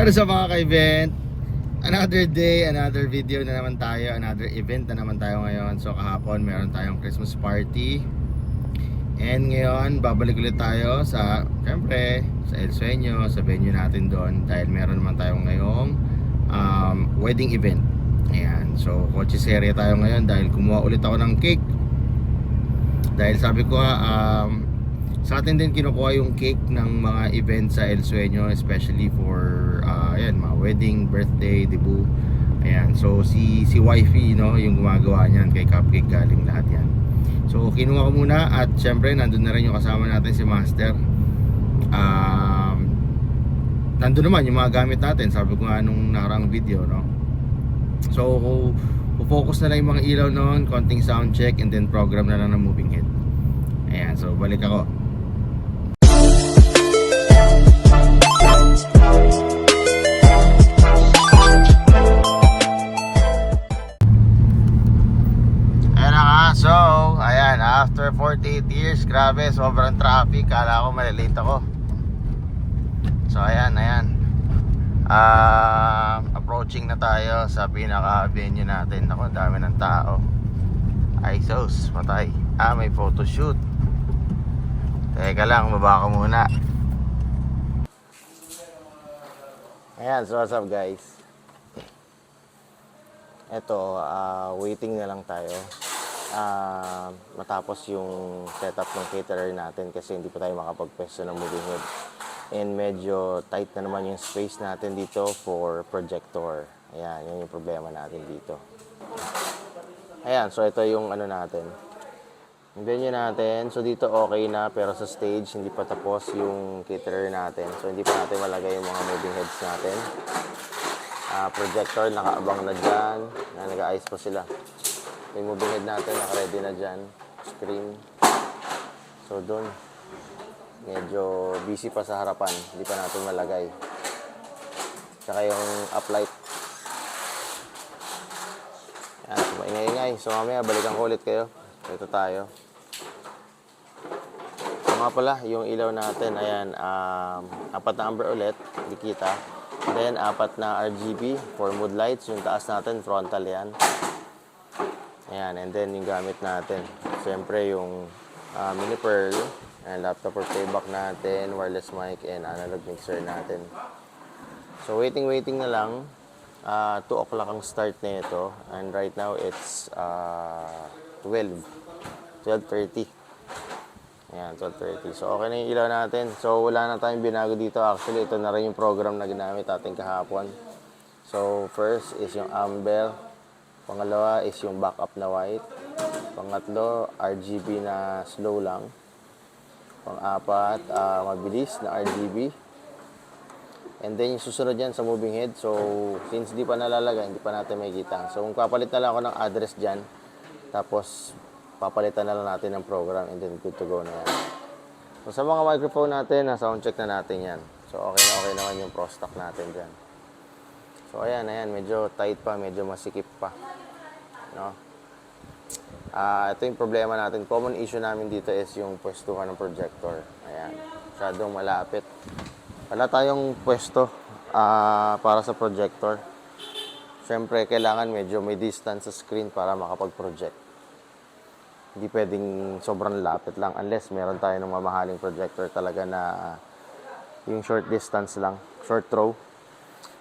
Para sa mga ka-event, another day, another video na naman tayo, another event na naman tayo ngayon. So kahapon meron tayong Christmas party. And ngayon, babalik ulit tayo sa, syempre, sa El Sueño, sa venue natin doon. Dahil meron naman tayong ngayong wedding event. Ayan, so kotse serye tayo ngayon dahil kumuha ulit ako ng cake. Dahil sabi ko sa atin din kinukuha yung cake ng mga events sa El Sueño, especially for ayan, mga wedding, birthday, debut. Ayan, so si wifey, no, yung gumagawa niyan, kay Cupcake galing lahat yan. So kinuha ko muna at syempre nandun na rin yung kasama natin si Master. Nandun naman yung mga gamit natin, sabi ko nga nung nakarang video, no. So focus na lang yung mga ilaw noon, konting sound check, and then program na lang ng moving head. Ayan, so balik ako. Ayan na nga, so ayan, after 48 years, grabe, sobrang traffic, kala ko malilate ako. So ayan, approaching na tayo sa pinaka-venue natin. Ako, dami ng tao. Ay sos, patay. May photoshoot. Teka lang, baba ko muna. Ayan, so what's up guys? Eto, waiting na lang tayo matapos yung setup ng caterer natin kasi hindi pa tayo makapagpwesto ng moving head. And medyo tight na naman yung space natin dito for projector. Ayan, yun yung problema natin dito. Ayan, so ito yung ano natin, yung venue natin. So dito okay na, pero sa stage hindi pa tapos yung caterer natin. So hindi pa natin malagay yung mga moving heads natin. Projector nakaabang na dyan, nag-aayos pa sila. Yung moving head natin naka-ready na dyan, screen. So dun medyo busy pa sa harapan, hindi pa natin malagay. Tsaka yung uplight. Yan, so maingay-ingay. So mamaya balikan ko ulit kayo. Ito tayo. So nga pala, yung ilaw natin, ayan, 4 na amber ulit, hindi kita. Then 4 na RGB for mood lights. Yung taas natin, frontal yan. Ayan, and then yung gamit natin, siyempre yung mini pearl, and laptop or playback natin, wireless mic, and analog mixer natin. So waiting na lang. 2 o'clock ang start na ito, and right now it's 12:30. Ayan, 12:30. So okay na yung ilaw natin. So wala na tayong binago dito. Actually, ito na rin yung program na ginamit natin kahapon. So first is yung amber, pangalawa is yung backup na white, pangatlo RGB na slow lang, pang-apat mabilis na RGB, and then yung susunod yan sa moving head. So since di pa nalalagay, hindi pa natin makikita. So kung papalit na lang ako ng address dyan, tapos papalitan na lang natin ng program, and then good to go na yan. So sa mga microphone natin, sound check na natin yan. So okay naman yung pro stock natin dyan. So ayan, medyo tight pa, medyo masikip pa, no? Ito yung problema natin. Common issue namin dito is yung pwestuhan ng projector. Ayan, masyadong malapit. Wala tayong pwesto para sa projector. Siyempre, kailangan medyo may distance sa screen para makapag-project. Hindi pwedeng sobrang lapit lang unless meron tayo ng mamahaling projector talaga na yung short distance lang, short throw.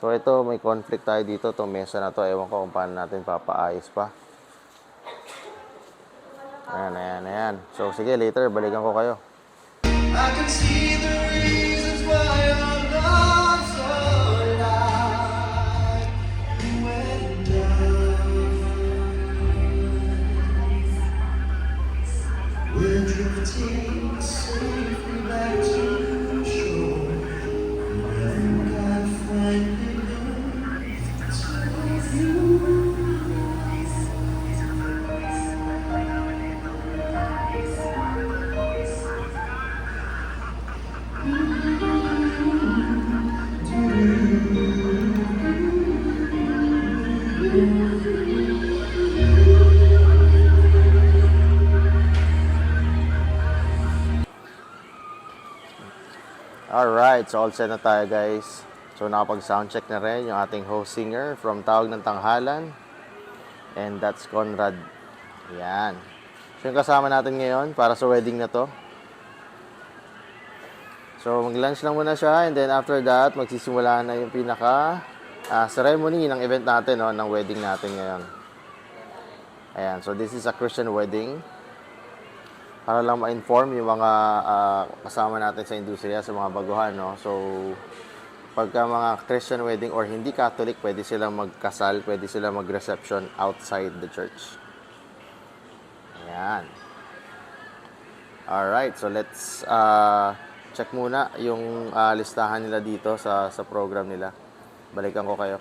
So ito, may conflict tayo dito. Itong mesa na to, ewan ko kung paano natin papaayos pa. Ayan. So, sige, later, balikan ko kayo. I can see the reasons why our love's so alive. When we're drifting safely back to shore, and I finally learned to love you. Alright, so all set na tayo guys. So nakapag-soundcheck na rin yung ating host singer from Tawag ng Tanghalan. And that's Conrad. Yan. So yung kasama natin ngayon para sa wedding na to. So mag-lunch lang muna siya and then after that magsisimula na yung pinaka ceremony ng event natin, no, ng wedding natin ngayon. Ayan, so this is a Christian wedding. Para lang ma-inform yung mga kasama natin sa industriya, sa mga baguhan, no. So pagka mga Christian wedding or hindi Catholic, pwede silang magkasal, pwede silang mag-reception outside the church. Ayan. Alright, so let's check muna yung listahan nila dito sa program nila. Balikan ko kayo.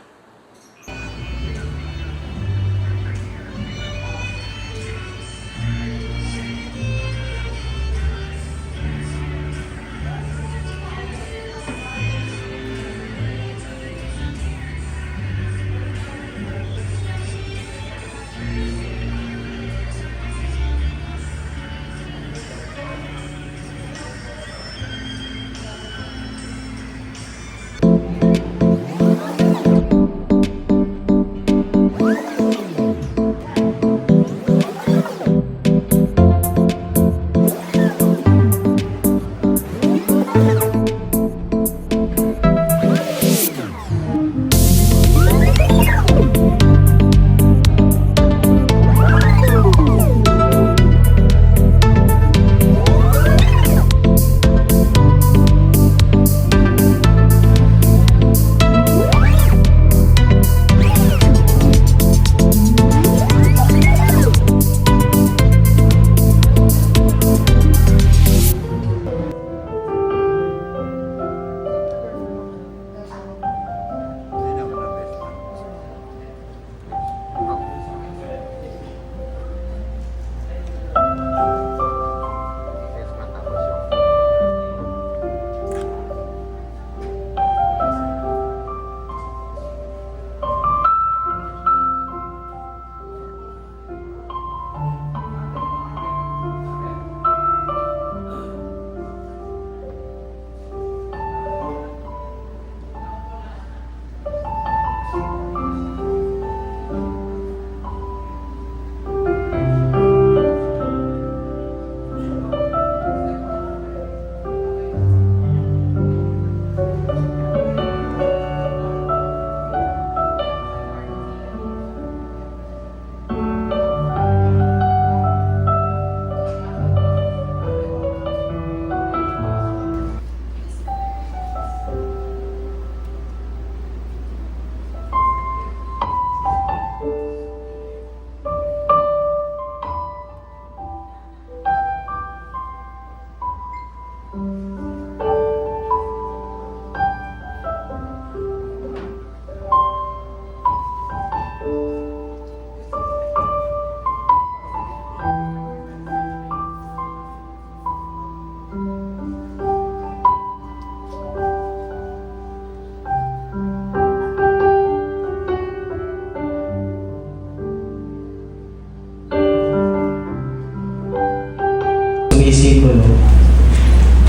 Sumisimbolo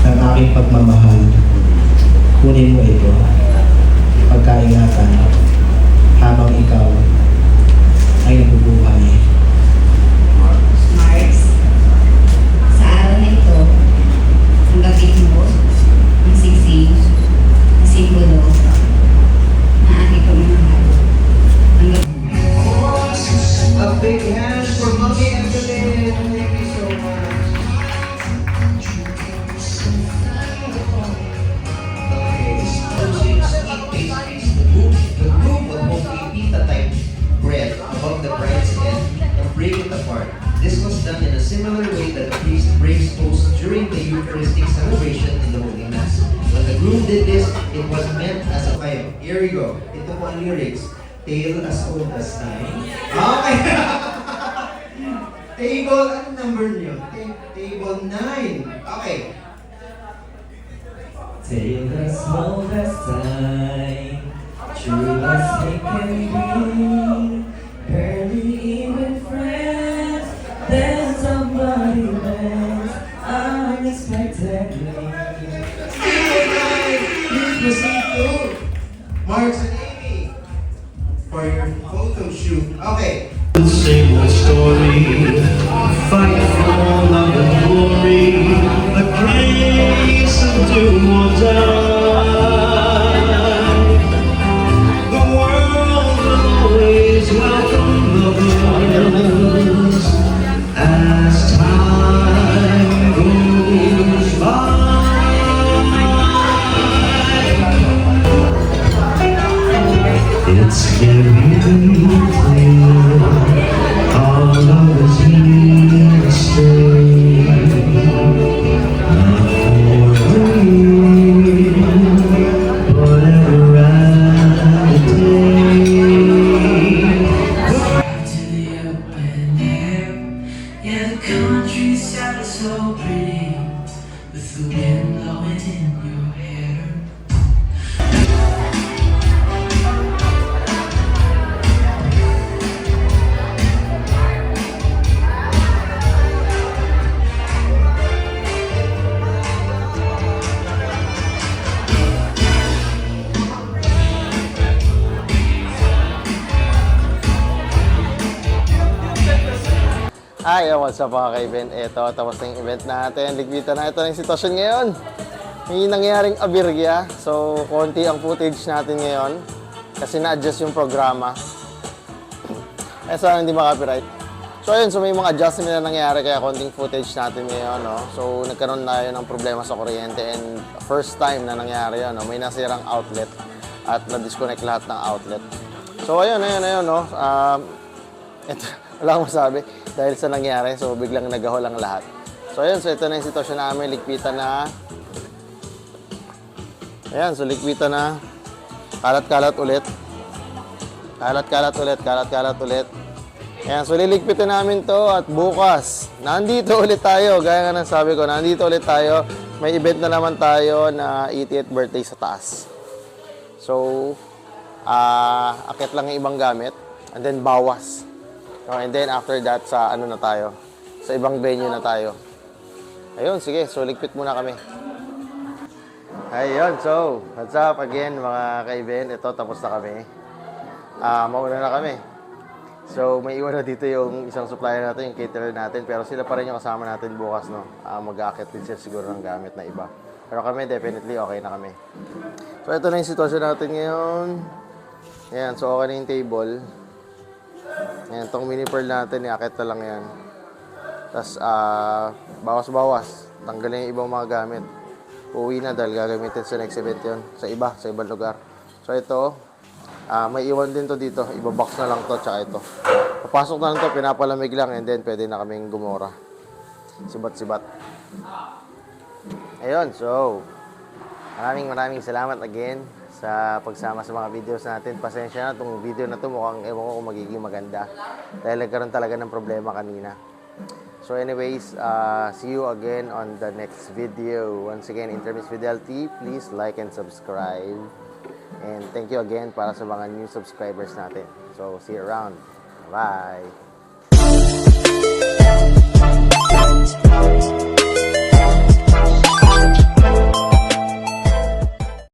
ng aking pagmamahal. Kunin mo ito, pagkaingatan habang ikaw ay nabubuhay. Mars, sa araw na ito, ang gabit mo, ang sisig, ang simbolo na aking pagmamahal. A big hand for Mommy Evelyn. Thank you so much. The groom will hold a pita-type bread above the bride's head and break it apart. This was done in a similar way that the priest breaks toast during the Eucharistic celebration in the Holy Mass. When the groom did this, it was meant as a fire. Here we go. Ito po ang lyrics. Tale as old as time. Okay! Table, ano number niyo? Table 9. Okay. Tale as old as time, true as it can be. Barely even friends, then somebody went unexpectedly. Table 9. Please proceed to Alex and Amy for your photo shoot. Okay. Same old story, fight for love and glory, a case of do or die. The world will always welcome lovers as time goes by. It's getting clear, our love is here to stay. Not for me, but every other day. To the open air, yeah, the countryside is so pretty, with the wind blowing in your hair. Hi, what's up mga ka-event? Ito, tapos na yung event natin. Ligpitan na. Ito na yung sitwasyon ngayon. May nangyaring abirgya. So, konti ang footage natin ngayon. Kasi na-adjust yung programa. Sana hindi ma-copyright. So, ayun. So, may mga adjustment na nangyari. Kaya konting footage natin ngayon. No? So, nagkaroon tayo ng problema sa kuryente. And first time na nangyari yun. No? May nasirang outlet. At na-disconnect lahat ng outlet. So, ayun. No? Ito, wala akong masabi dahil sa nangyari. So, biglang nagahol ang lahat. So, ayun. So, ito na yung sitwasyon namin. Ligpitan na. Ayan. So, ligpitan na. Kalat-kalat ulit. Kalat-kalat ulit. Ayan. So, liligpitan namin to. At bukas, nandito ulit tayo. Gaya nga ng sabi ko, nandito ulit tayo. May event na naman tayo na 80th birthday sa taas. So, akit lang yung ibang gamit. And then, bawas. So, and then after that, sa ano na tayo? Sa ibang venue na tayo. Ayun, sige. So, ligpit muna kami. Ayun, so, what's up again mga ka-event? Ito, tapos na kami. Mauna na kami. So, may iwan na dito yung isang supplier natin, yung caterer natin. Pero sila pa rin yung kasama natin bukas, no? Mag-aakit din sila siguro ng gamit na iba. Pero kami, definitely, okay na kami. So, ito na yung sitwasyon natin ngayon. Ayan, so okay na yung table. Ayan, itong mini pearl natin, iakit na lang yan. Tapos, bawas-bawas. Tanggalin yung ibang mga gamit. Uwi na dahil gagamitin sa next event yun. Sa ibang lugar. So, ito, may iwan din to dito. Ibabox na lang to, tsaka ito. Papasok na lang to, pinapalamig lang, and then pwede na kaming gumora. Sibat-sibat. Ayun, so, maraming salamat again sa pagsama sa mga videos natin. Pasensya na, itong video na to mukhang ewan ko kung magiging maganda. Dahil nagkaroon talaga ng problema kanina. So anyways, see you again on the next video. Once again, Intermis Fidelity, please like and subscribe. And thank you again para sa mga new subscribers natin. So see you around. Bye!